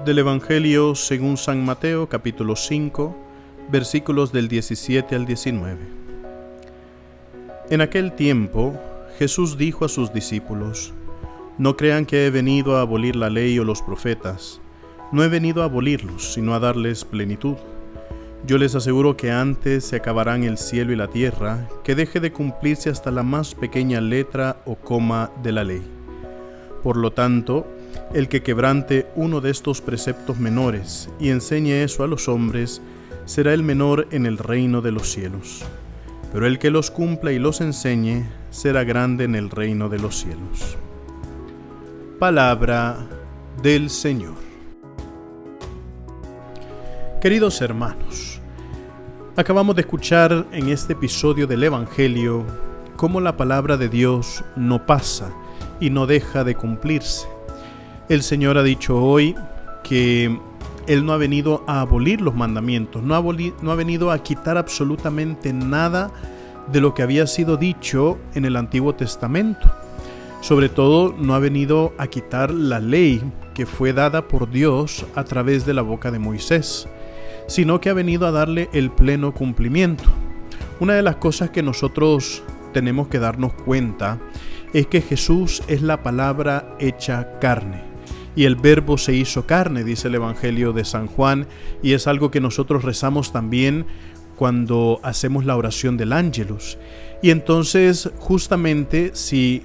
Del Evangelio según San Mateo, capítulo 5, versículos del 17 al 19. En aquel tiempo, Jesús dijo a sus discípulos: No crean que he venido a abolir la ley o los profetas. No he venido a abolirlos, sino a darles plenitud. Yo les aseguro que antes se acabarán el cielo y la tierra, que deje de cumplirse hasta la más pequeña letra o coma de la ley. Por lo tanto, el que quebrante uno de estos preceptos menores y enseñe eso a los hombres, será el menor en el reino de los cielos. Pero el que los cumpla y los enseñe, será grande en el reino de los cielos. Palabra del Señor. Queridos hermanos, acabamos de escuchar en este episodio del Evangelio cómo la palabra de Dios no pasa y no deja de cumplirse. El Señor ha dicho hoy que Él no ha venido a abolir los mandamientos, no ha venido a quitar absolutamente nada de lo que había sido dicho en el Antiguo Testamento. Sobre todo, no ha venido a quitar la ley que fue dada por Dios a través de la boca de Moisés, sino que ha venido a darle el pleno cumplimiento. Una de las cosas que nosotros tenemos que darnos cuenta es que Jesús es la palabra hecha carne. Y el verbo se hizo carne, dice el Evangelio de San Juan, y es algo que nosotros rezamos también cuando hacemos la oración del Ángelus. Y entonces, justamente, si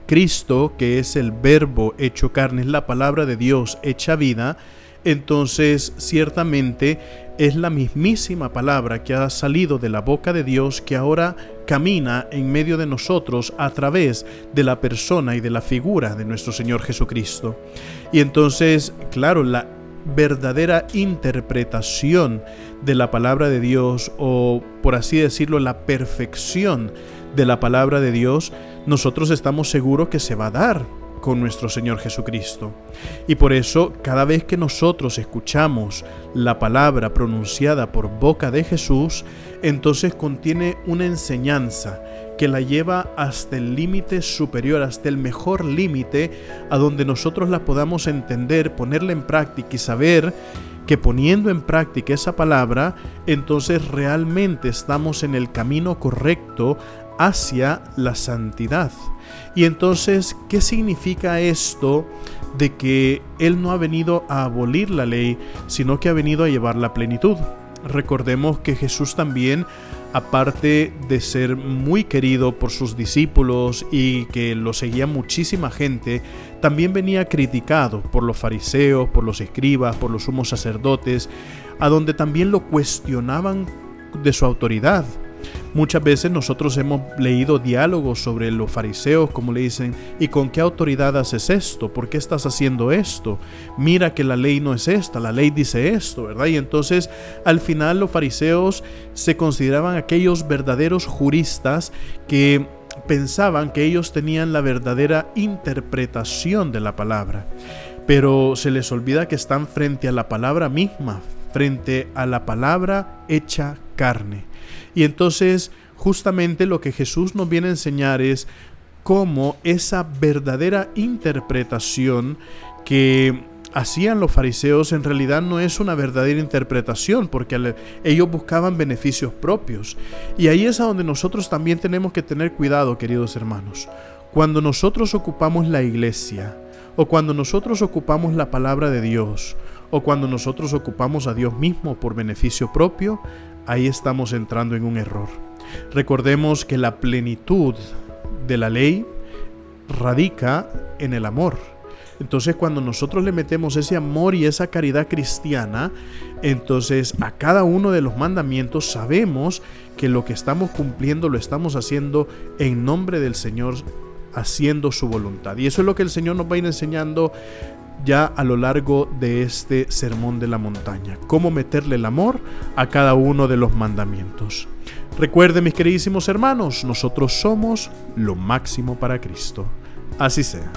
Cristo, que es el verbo hecho carne, es la palabra de Dios hecha vida, entonces ciertamente es la mismísima palabra que ha salido de la boca de Dios que ahora camina en medio de nosotros a través de la persona y de la figura de nuestro Señor Jesucristo. Y entonces, claro, la verdadera interpretación de la palabra de Dios, o por así decirlo, la perfección de la palabra de Dios, nosotros estamos seguros que se va a dar con nuestro Señor Jesucristo. Y por eso, cada vez que nosotros escuchamos la palabra pronunciada por boca de Jesús, entonces contiene una enseñanza que la lleva hasta el límite superior, hasta el mejor límite, a donde nosotros la podamos entender, ponerla en práctica y saber que poniendo en práctica esa palabra, entonces realmente estamos en el camino correcto hacia la santidad. Y entonces, ¿qué significa esto de que Él no ha venido a abolir la ley, sino que ha venido a llevar la plenitud? Recordemos que Jesús también, aparte de ser muy querido por sus discípulos y que lo seguía muchísima gente, también venía criticado por los fariseos, por los escribas, por los sumos sacerdotes, a donde también lo cuestionaban de su autoridad. Muchas veces nosotros hemos leído diálogos sobre los fariseos, como le dicen: ¿y con qué autoridad haces esto? ¿Por qué estás haciendo esto? Mira que la ley no es esta, la ley dice esto, ¿verdad? Y entonces al final los fariseos se consideraban aquellos verdaderos juristas que pensaban que ellos tenían la verdadera interpretación de la palabra, pero se les olvida que están frente a la palabra misma, frente a la palabra hecha carne. Y entonces justamente lo que Jesús nos viene a enseñar es cómo esa verdadera interpretación que hacían los fariseos en realidad no es una verdadera interpretación, porque ellos buscaban beneficios propios. Y ahí es a donde nosotros también tenemos que tener cuidado, queridos hermanos. Cuando nosotros ocupamos la iglesia, o cuando nosotros ocupamos la palabra de Dios, o cuando nosotros ocupamos a Dios mismo por beneficio propio, ahí estamos entrando en un error. Recordemos que la plenitud de la ley radica en el amor. Entonces, cuando nosotros le metemos ese amor y esa caridad cristiana, entonces a cada uno de los mandamientos sabemos que lo que estamos cumpliendo lo estamos haciendo en nombre del Señor, haciendo su voluntad. Y eso es lo que el Señor nos va a ir enseñando ya a lo largo de este sermón de la montaña, cómo meterle el amor a cada uno de los mandamientos. Recuerden, mis queridísimos hermanos, nosotros somos lo máximo para Cristo. Así sea.